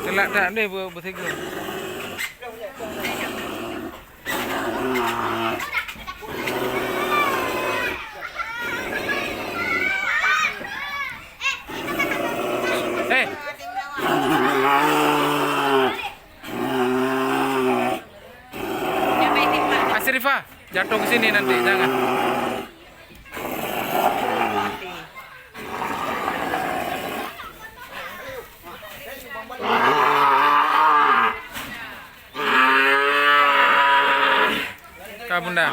Telak tak ni bertiga. Asrifah, jatuh ke sini nanti, jangan. Kak Bunda.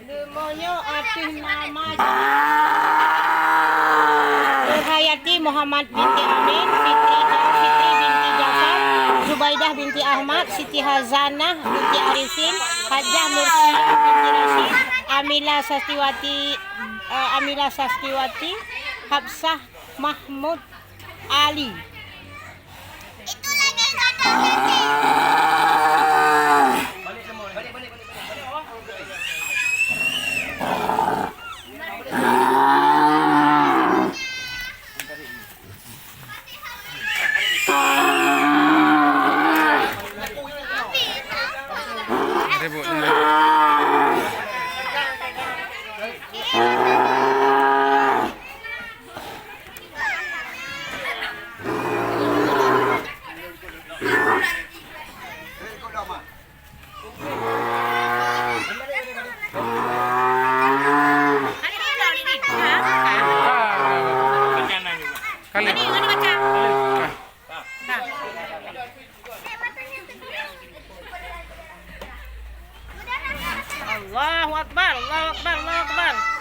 Demonya artis nama Nurhayati Muhammad binti Amin, Fitri binti Jafar, Zubaidah binti Ahmad, Siti Hazanah binti Arifin, Hajah Mursyah binti Rashid, Amila Sastiwati, Habsah Mahmud Ali. Allahu Akbar, Allahu Akbar, Allahu Akbar.